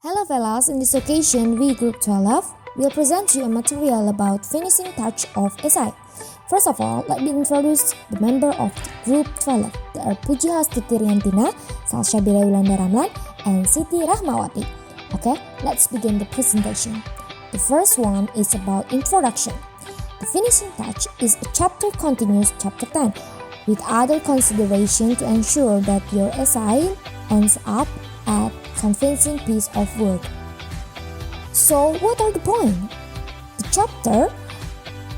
Hello fellas, in this occasion we Group 12 will present you a material about finishing touch of essay. First of all, let me introduce the member of Group 12. They are Pujiastuti Riantina, Salsabila Yolanda Ramlan, and Siti Rahmawati. Okay, let's begin the presentation. The first one is about introduction. The finishing touch is a chapter continues chapter 10 with other consideration to ensure that your essay ends up at convincing piece of work. So what are the points? The chapter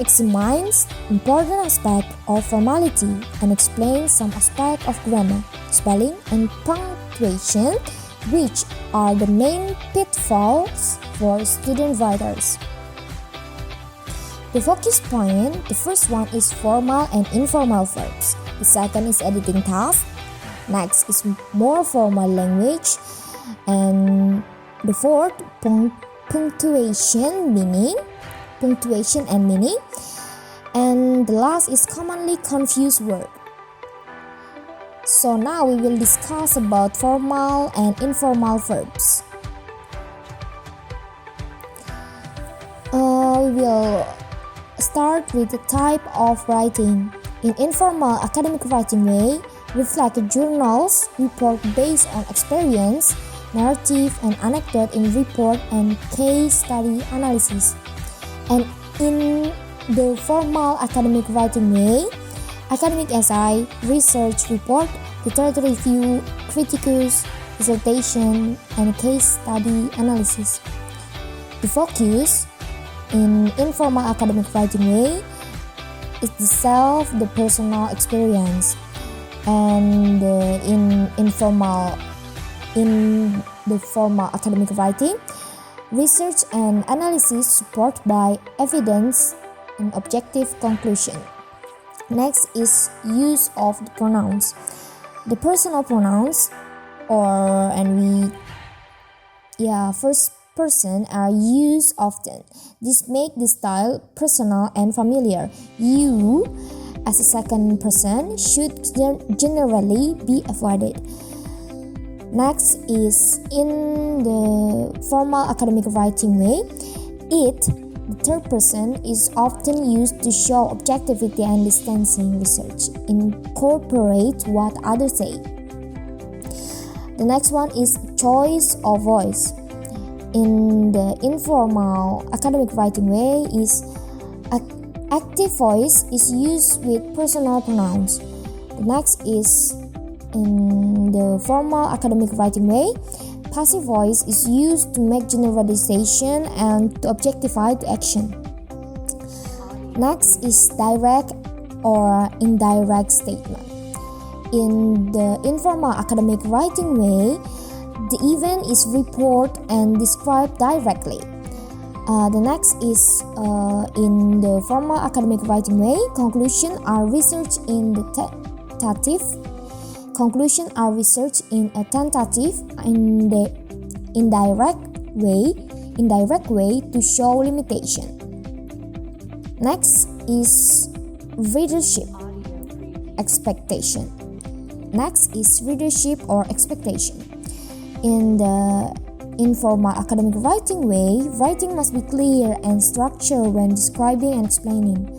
examines important aspects of formality and explains some aspects of grammar, spelling, and punctuation, which are the main pitfalls for student writers. The focus point, the first one is formal and informal verbs. The second is editing task. Next is more formal language. And the fourth, punctuation and meaning. And the last is commonly confused word. So now we will discuss about formal and informal verbs. We will start with the type of writing. In informal academic writing way, reflect journals report based on experience, narrative and anecdote in report and case study analysis. And in the formal academic writing way, academic essay, research report, literature review, criticus, dissertation, and case study analysis. The focus in informal academic writing way is the personal experience. And in the formal academic writing, research and analysis support by evidence and objective conclusion. Next is use of the pronouns. The personal pronouns first person are used often. This make the style personal and familiar. You as a second person should generally be avoided. Next is in the formal academic writing way, it, the third person, is often used to show objectivity and distancing research, incorporate what others say. The next one is choice of voice. In the informal academic writing way is active voice is used with personal pronouns. The next is in the formal academic writing way, passive voice is used to make generalization and to objectify the action. Next is direct or indirect statement. In the informal academic writing way, the event is reported and described directly. The next is in the formal academic writing way, conclusions are research in the tentative. Conclusions are research in a tentative in the indirect way to show limitation. Next is readership expectation. Next is readership or expectation. In the informal academic writing way, writing must be clear and structured when describing and explaining.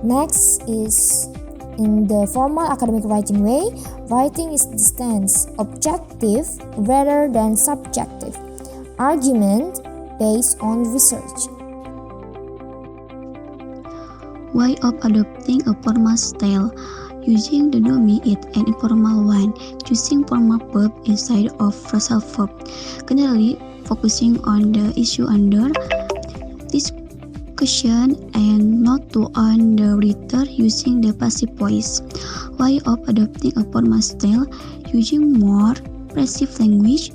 Next is in the formal academic writing way, writing is distant, objective rather than subjective, argument based on research. Way of adopting a formal style. Using the nomi it an informal one, choosing formal verb instead of phrasal verb, generally focusing on the issue under discussion and not to on the writer, using the passive voice. Way of adopting a formal style, using more passive language,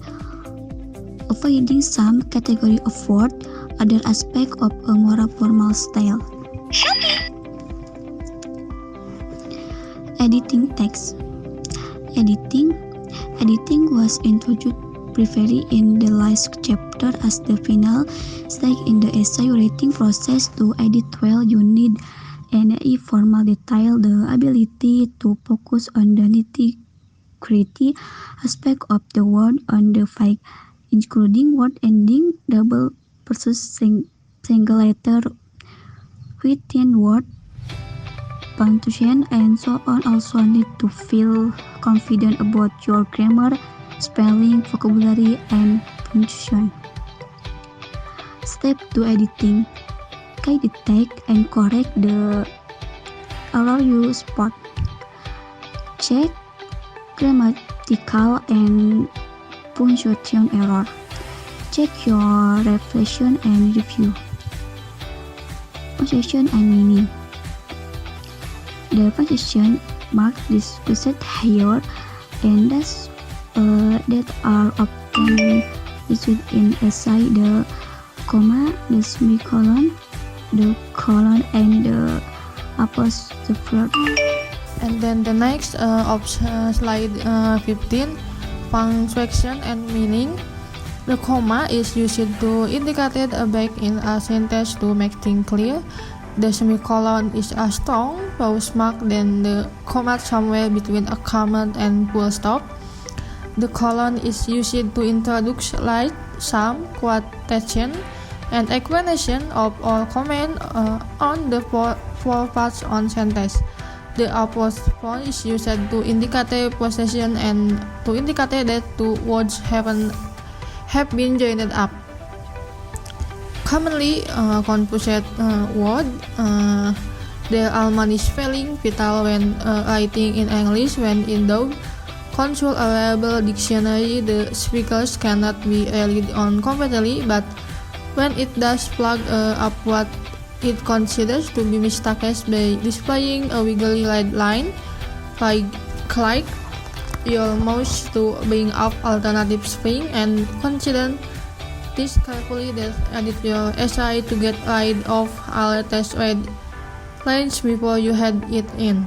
avoiding some category of word, other aspect of a more formal style. Editing text. Editing was introduced briefly in the last chapter as the final stage in the essay writing process. To edit well, you need an formal detail, the ability to focus on the nitty-gritty aspect of the word, on the fact including word ending double versus single letter within word, punctuation, and so on. Also need to feel confident about your grammar, spelling, vocabulary, and punctuation. Step 2, editing. Detect and correct the error you spot. Check grammatical and punctuation error. Check your reflection and review. Punctuation and meaning. The punctuation marks discussed here and that are often used in essay. The comma, the semicolon, the colon, and the apostrophe. And then the next of slide 15, punctuation and meaning. The comma is used to indicate a break in a sentence to make things clear. The semicolon is a strong pause mark, then the comma somewhere between a comma and full stop. The colon is used to introduce like some quotation and explanation of or comment on the four parts on sentence. The apostrophe is used to indicate possession and to indicate that two words have been joined up. Commonly confused word. The almond is spelling vital when writing in English. When in doubt, consult available dictionary. The speakers cannot be relied on completely, but when it does flag up what it considers to be mistakes by displaying a wiggly line, click your mouse to bring up alternative spelling and consider this carefully. Then edit your essay to get rid of all test read lines before you head it in.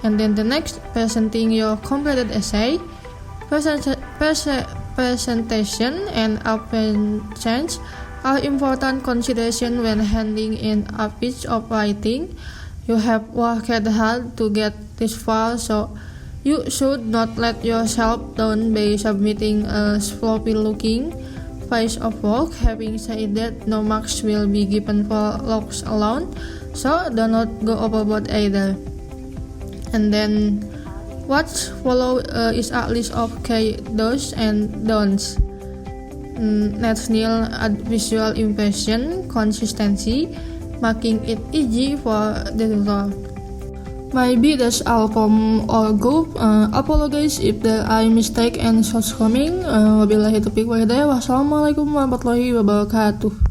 And then the next, presenting your completed essay. Presentation and appearance are important consideration when handing in a piece of writing. You have worked hard to get this far, so you should not let yourself down by submitting a sloppy-looking piece of work. Having said that, no marks will be given for looks alone, so do not go overboard either. And then what follow is a list of key do's and don'ts. Next, nil visual impression, consistency, making it easy for the tutor. Maybe that's all from our group. Apologize if there are mistakes and shortcomings. Wabillahi taufiq wal hidayah. Wassalamualaikum warahmatullahi wabarakatuh.